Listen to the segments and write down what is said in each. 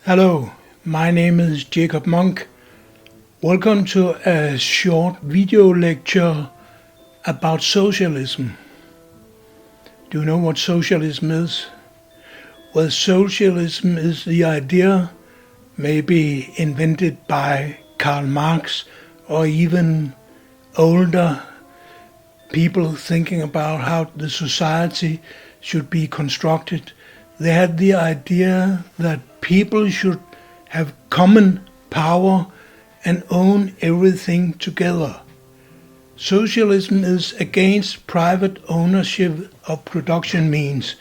Hello, my name is Jakob Munck. Welcome to a short video lecture about socialism. Do you know what socialism is? Well, socialism is the idea, maybe invented by Karl Marx or even older people thinking about how the society should be constructed. They had the idea that people should have common power and own everything together. Socialism is against private ownership of production means,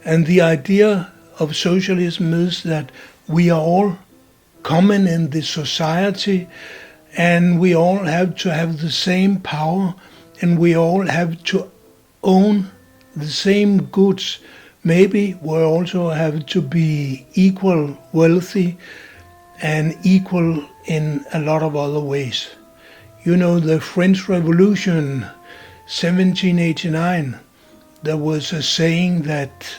and the idea of socialism is that we are all common in the society and we all have to have the same power and we all have to own the same goods. Maybe we also have to be equal wealthy and equal in a lot of other ways. You know, the French Revolution, 1789, there was a saying that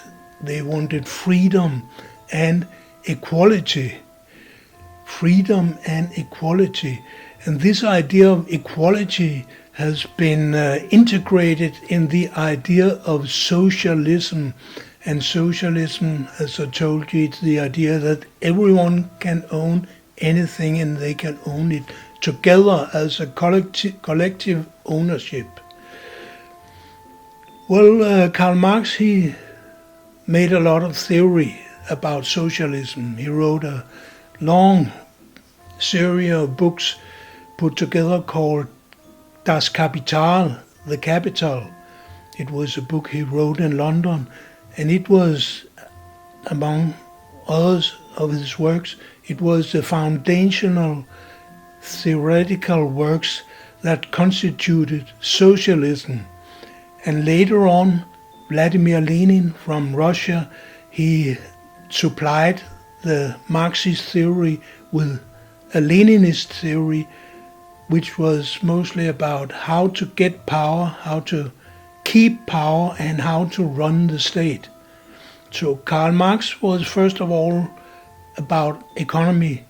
they wanted freedom and equality. Freedom and equality. And this idea of equality has been integrated in the idea of socialism. And socialism, as I told you, it's the idea that everyone can own anything and they can own it together as a collective ownership. Well, Karl Marx, he made a lot of theory about socialism. He wrote a long series of books put together called Das Kapital, The Capital. It was a book he wrote in London. And it was, among others of his works, it was the foundational theoretical works that constituted socialism. And later on, Vladimir Lenin from Russia, he supplied the Marxist theory with a Leninist theory, which was mostly about how to get power, how to keep power and how to run the state. So Karl Marx was first of all about economy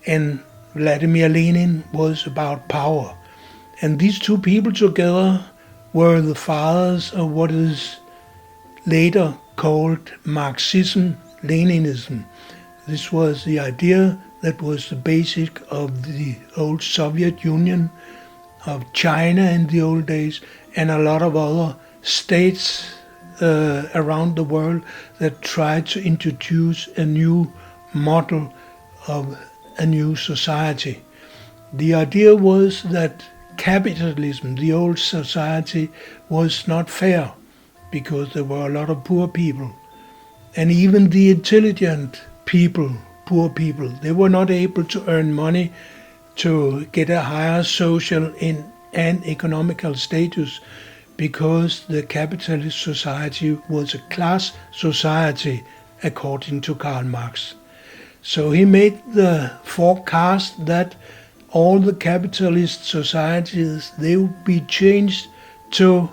and Vladimir Lenin was about power. And these two people together were the fathers of what is later called Marxism Leninism. This was the idea that was the basic of the old Soviet Union, of China in the old days, and a lot of other states around the world that tried to introduce a new model of a new society. The idea was that capitalism, the old society, was not fair because there were a lot of poor people. And even the intelligent people, poor people, they were not able to earn money to get a higher social and economical status because the capitalist society was a class society according to Karl Marx. So he made the forecast that all the capitalist societies, they would be changed to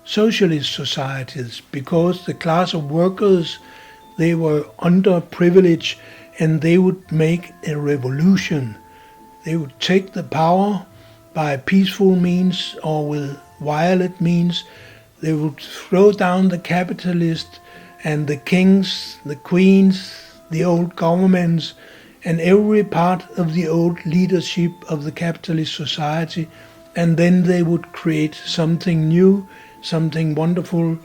socialist societies because the class of workers, they were underprivileged and they would make a revolution. They would take the power by peaceful means or with violent means. They would throw down the capitalists and the kings, the queens, the old governments, and every part of the old leadership of the capitalist society. And then they would create something new, something wonderful,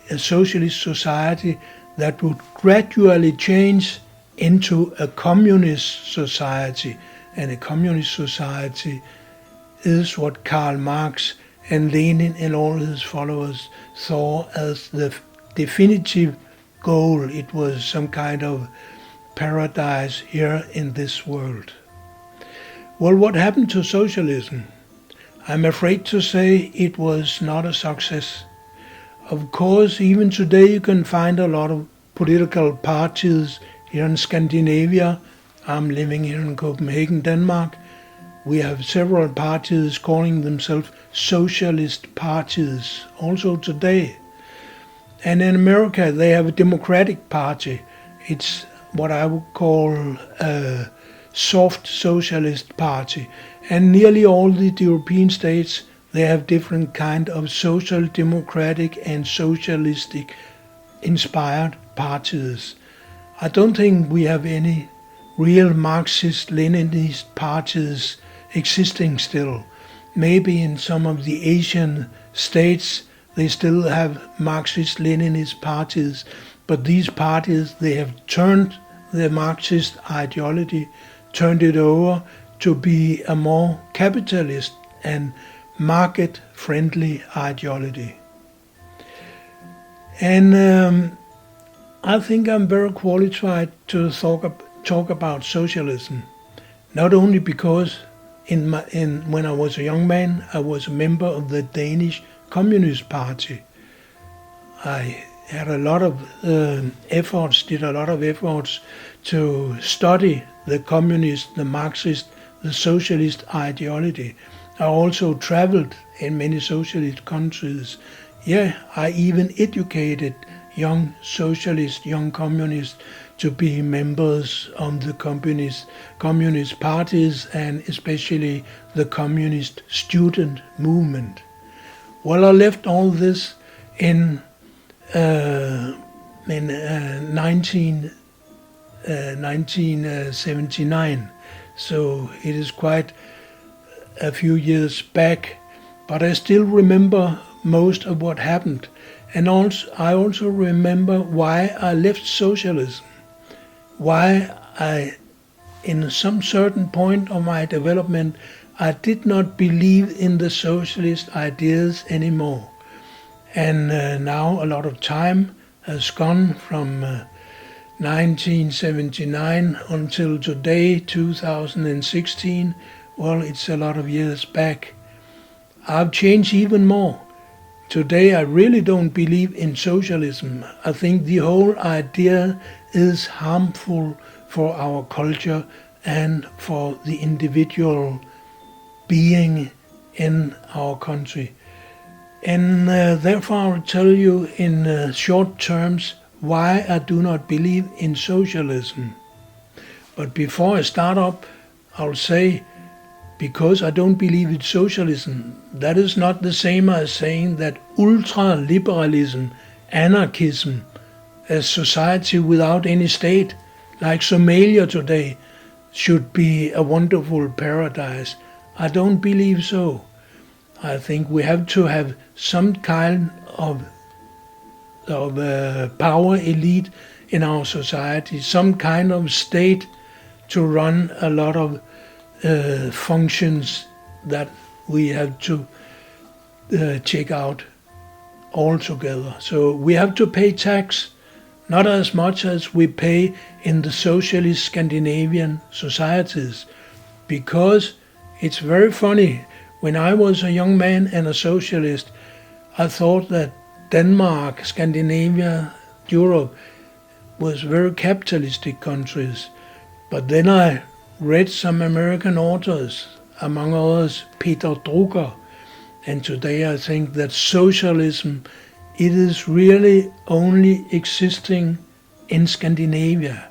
a socialist society that would gradually change into a communist society. And a communist society is what Karl Marx and Lenin and all his followers saw as the definitive goal. It was some kind of paradise here in this world. Well, what happened to socialism? I'm afraid to say it was not a success. Of course, even today you can find a lot of political parties here in Scandinavia. I'm living here in Copenhagen, Denmark. We have several parties calling themselves socialist parties also today. And in America they have a Democratic Party. It's what I would call a soft socialist party. And nearly all the European states, they have different kind of social democratic and socialistic inspired parties. I don't think we have any real Marxist Leninist parties existing still. Maybe in some of the Asian states they still have Marxist Leninist parties, but these parties, they have turned the Marxist ideology, turned it over to be a more capitalist and market-friendly ideology. And I think I'm very qualified to talk about socialism, not only because when I was a young man, I was a member of the Danish Communist Party. I had a lot of efforts to study the communist, the Marxist, the socialist ideology. I also traveled in many socialist countries. Yeah, I even educated young socialists, young communists to be members of the communist parties and especially the communist student movement. Well, I left all this in 1979, so it is quite a few years back, but I still remember most of what happened. And I also remember why I left socialism, why in some certain point of my development, I did not believe in the socialist ideas anymore. And now a lot of time has gone from 1979 until today, 2016. Well, it's a lot of years back. I've changed even more. Today I really don't believe in socialism. I think the whole idea is harmful for our culture and for the individual being in our country. And therefore I will tell you in short terms why I do not believe in socialism. But before I start up, I'll say, because I don't believe in socialism, that is not the same as saying that ultra-liberalism, anarchism, a society without any state, like Somalia today, should be a wonderful paradise. I don't believe so. I think we have to have some kind of power elite in our society, some kind of state to run a lot of functions that we have to check out altogether. So we have to pay tax, not as much as we pay in the socialist Scandinavian societies, because it's very funny. When I was a young man and a socialist, I thought that Denmark, Scandinavia, Europe was very capitalistic countries. But then I read some American authors, among others Peter Drucker, and today I think that socialism, it is really only existing in Scandinavia.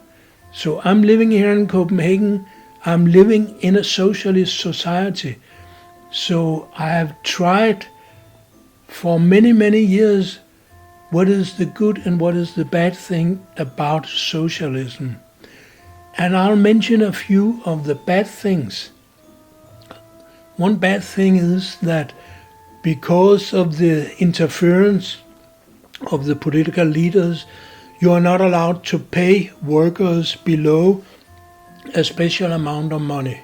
So I'm living here in Copenhagen, I'm living in a socialist society. So I have tried for many, many years what is the good and what is the bad thing about socialism. And I'll mention a few of the bad things. One bad thing is that because of the interference of the political leaders, you are not allowed to pay workers below a special amount of money.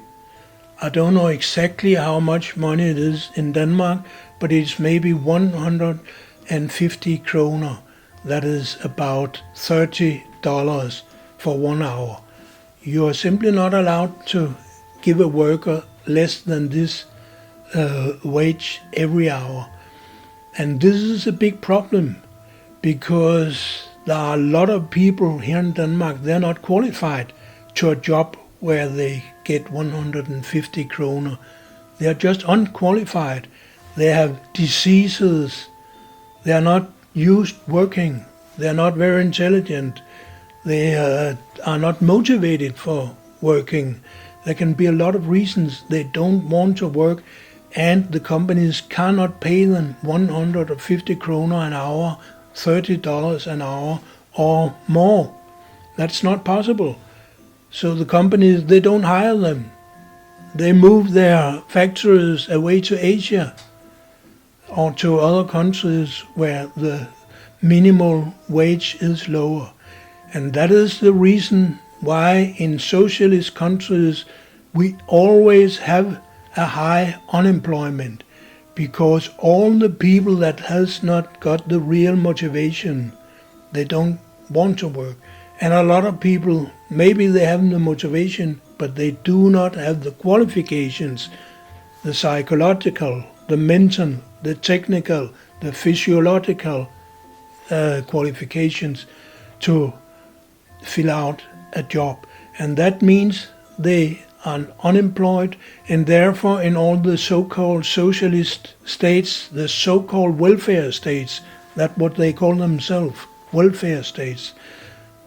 I don't know exactly how much money it is in Denmark, but it's maybe 150 kroner. That is about $30 for 1 hour. You are simply not allowed to give a worker less than this wage every hour. And this is a big problem because there are a lot of people here in Denmark, they're not qualified to a job where they get 150 kroner. They are just unqualified. They have diseases. They are not used working. They are not very intelligent. They are not motivated for working. There can be a lot of reasons they don't want to work, and the companies cannot pay them 150 kroner an hour, $30 an hour or more. That's not possible. So the companies, they don't hire them. They move their factories away to Asia or to other countries where the minimal wage is lower. And that is the reason why in socialist countries we always have a high unemployment, because all the people that has not got the real motivation, they don't want to work. And a lot of people, maybe they have the motivation, but they do not have the qualifications, the psychological, the mental, the technical, the physiological qualifications to fill out a job. And that means they are unemployed, and therefore in all the so-called socialist states, the so-called welfare states, that's what they call themselves, welfare states,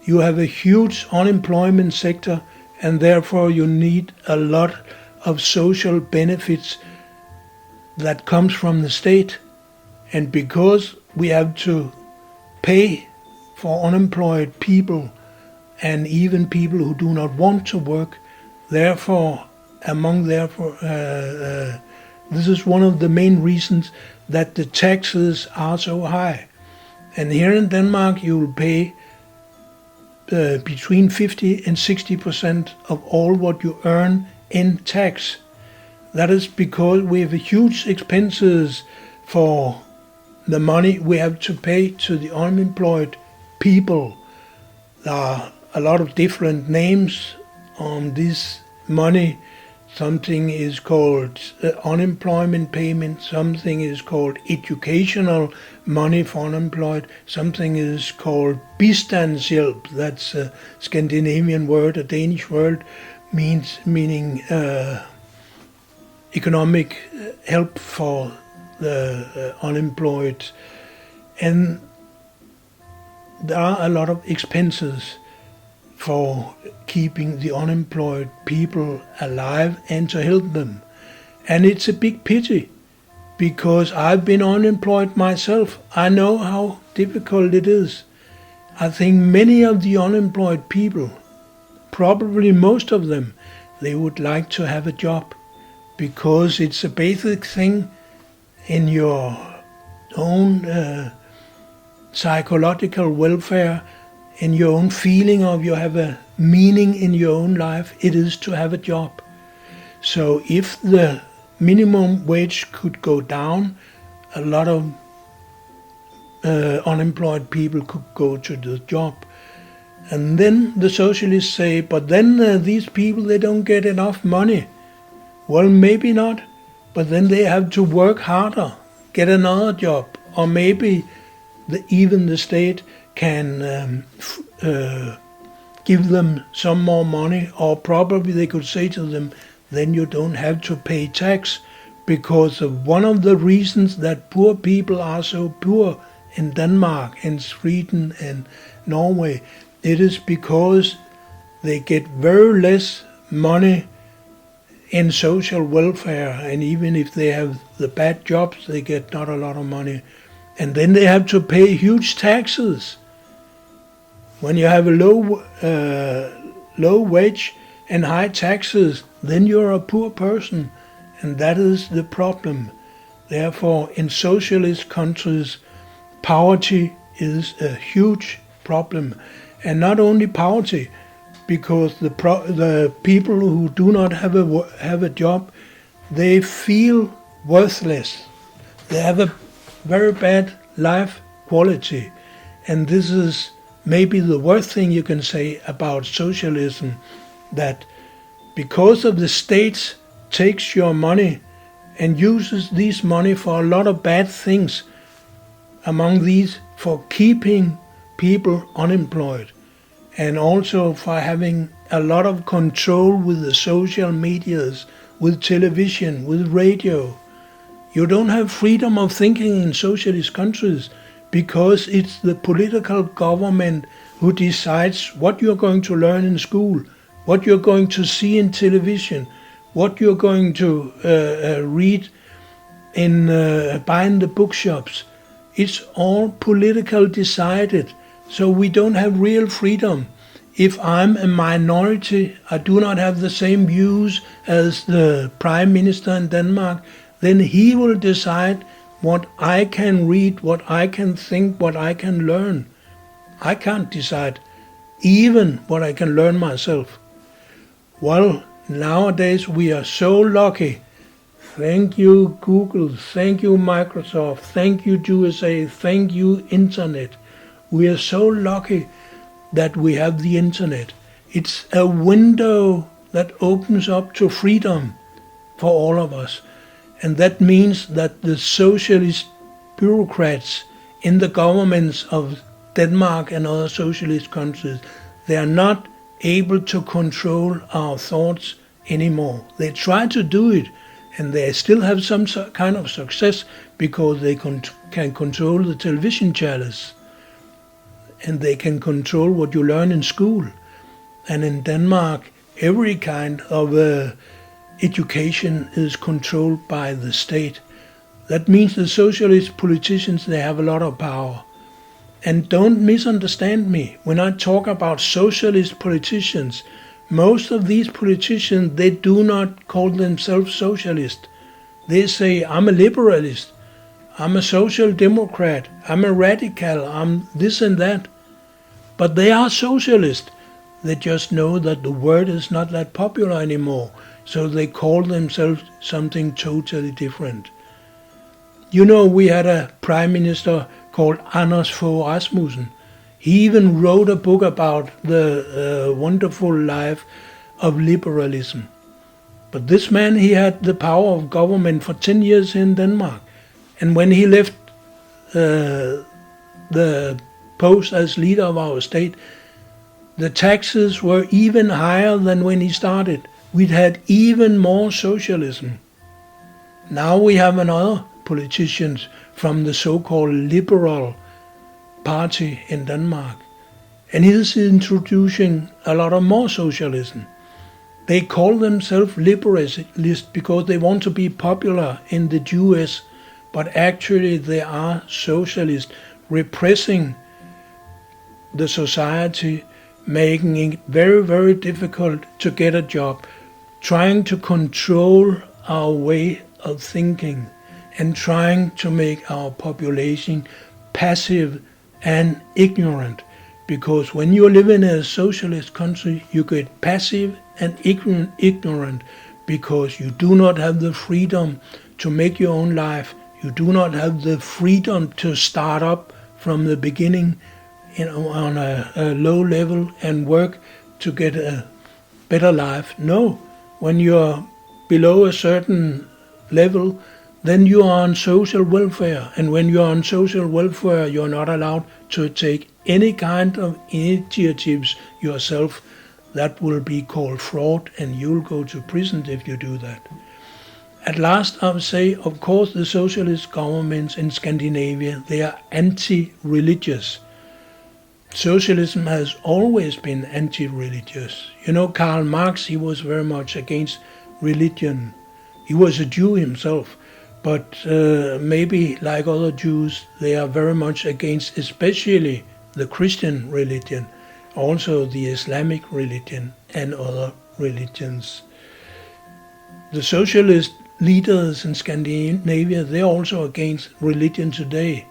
you have a huge unemployment sector, and therefore you need a lot of social benefits that comes from the state. And because we have to pay for unemployed people and even people who do not want to work, this is one of the main reasons that the taxes are so high. And here in Denmark you will pay between 50 and 60% of all what you earn in tax. That is because we have huge expenses for the money we have to pay to the unemployed people. There are a lot of different names on this money. Something is called unemployment payment, something is called educational money for unemployed, something is called bistandshjælp, that's a Scandinavian word, a Danish word, meaning economic help for the unemployed. And there are a lot of expenses for keeping the unemployed people alive and to help them. And it's a big pity, because I've been unemployed myself. I know how difficult it is. I think many of the unemployed people, probably most of them, they would like to have a job, because it's a basic thing in your own psychological welfare, in your own feeling of you have a meaning in your own life, it is to have a job. So if the minimum wage could go down, a lot of unemployed people could go to the job. And then the socialists say, but then these people, they don't get enough money. Well, maybe not, but then they have to work harder, get another job, or maybe even the state can give them some more money, or probably they could say to them, then you don't have to pay tax, because of one of the reasons that poor people are so poor in Denmark and Sweden and Norway, it is because they get very less money in social welfare, and even if they have the bad jobs, they get not a lot of money. And then they have to pay huge taxes. When you have a low wage and high taxes, then you're a poor person, and that is the problem. Therefore, in socialist countries, poverty is a huge problem, and not only poverty, because the people who do not have a job, they feel worthless. They have a very bad life quality, and this is maybe the worst thing you can say about socialism, that because of the state takes your money and uses this money for a lot of bad things, among these for keeping people unemployed, and also for having a lot of control with the social medias, with television, with radio. You don't have freedom of thinking in socialist countries, because it's the political government who decides what you're going to learn in school, what you're going to see in television, what you're going to read in buy in the bookshops. It's all political decided, so we don't have real freedom. If I'm a minority, I do not have the same views as the Prime Minister in Denmark, then he will decide what I can read, what I can think, what I can learn. I can't decide even what I can learn myself. Well, nowadays we are so lucky. Thank you Google, thank you Microsoft, thank you USA, thank you Internet. We are so lucky that we have the Internet. It's a window that opens up to freedom for all of us. And that means that the socialist bureaucrats in the governments of Denmark and other socialist countries, they are not able to control our thoughts anymore. They try to do it, and they still have some kind of success because they can control the television channels, and they can control what you learn in school. And in Denmark, every kind of education is controlled by the state. That means the socialist politicians, they have a lot of power. And don't misunderstand me. When I talk about socialist politicians, most of these politicians, they do not call themselves socialist. They say, I'm a liberalist, I'm a social democrat, I'm a radical, I'm this and that. But they are socialist. They just know that the word is not that popular anymore, so they call themselves something totally different. You know, we had a prime minister called Anders Fogh Rasmussen. He even wrote a book about the wonderful life of liberalism. But this man, he had the power of government for 10 years in Denmark. And when he left the post as leader of our state, the taxes were even higher than when he started. We'd had even more socialism. Now we have another politicians from the so-called liberal party in Denmark. And he's introducing a lot of more socialism. They call themselves liberalist because they want to be popular in the US, but actually they are socialist, repressing the society, making it very, very difficult to get a job, trying to control our way of thinking, and trying to make our population passive and ignorant. Because when you live in a socialist country, you get passive and ignorant because you do not have the freedom to make your own life. You do not have the freedom to start up from the beginning on a low level and work to get a better life. No, when you're below a certain level, then you are on social welfare. And when you are on social welfare, you're not allowed to take any kind of initiatives yourself. That will be called fraud, and you'll go to prison if you do that. At last, I would say, of course, the socialist governments in Scandinavia, they are anti-religious. Socialism has always been anti-religious. You know, Karl Marx, he was very much against religion. He was a Jew himself, but maybe like other Jews, they are very much against especially the Christian religion, also the Islamic religion and other religions. The socialist leaders in Scandinavia, they're also against religion today.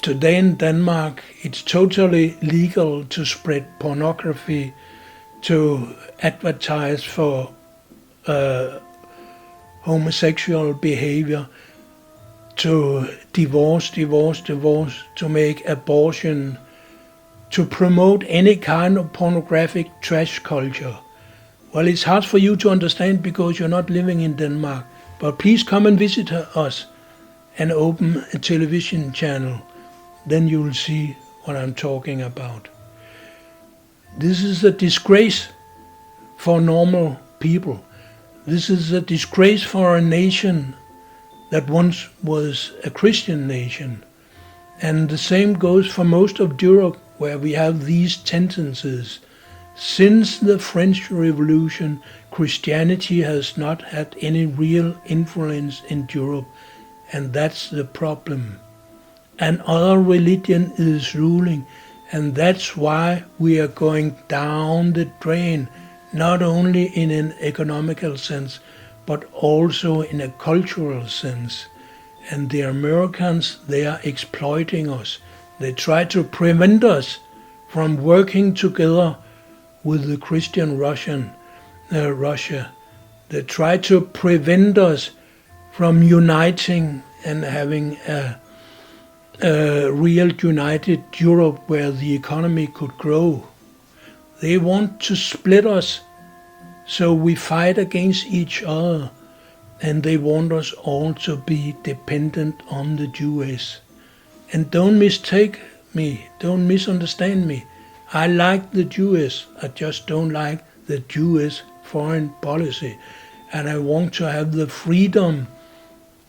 Today in Denmark, it's totally legal to spread pornography, to advertise for homosexual behavior, to divorce, to make abortion, to promote any kind of pornographic trash culture. Well, it's hard for you to understand because you're not living in Denmark, but please come and visit us and open a television channel. Then you'll see what I'm talking about. This is a disgrace for normal people. This is a disgrace for a nation that once was a Christian nation. And the same goes for most of Europe. where we have these tendencies. Since the French Revolution, Christianity has not had any real influence in Europe, and that's the problem. Another religion is ruling, and that's why we are going down the drain, not only in an economical sense, but also in a cultural sense. And the Americans, they are exploiting us. They try to prevent us from working together with the Christian Russia. They try to prevent us from uniting and having a real united Europe where the economy could grow. They want to split us so we fight against each other, and they want us all to be dependent on the US. And don't mistake me, don't misunderstand me. I like the US, I just don't like the US foreign policy. And I want to have the freedom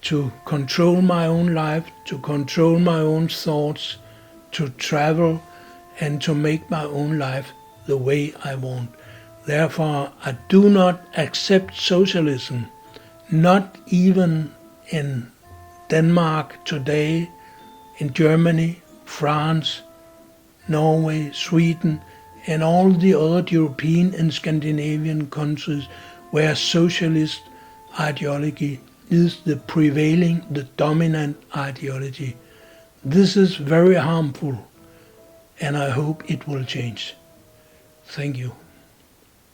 to control my own life, to control my own thoughts, to travel and to make my own life the way I want. Therefore, I do not accept socialism, not even in Denmark today, in Germany, France, Norway, Sweden, and all the other European and Scandinavian countries where socialist ideology is the prevailing, the dominant ideology. This is very harmful, and I hope it will change. Thank you.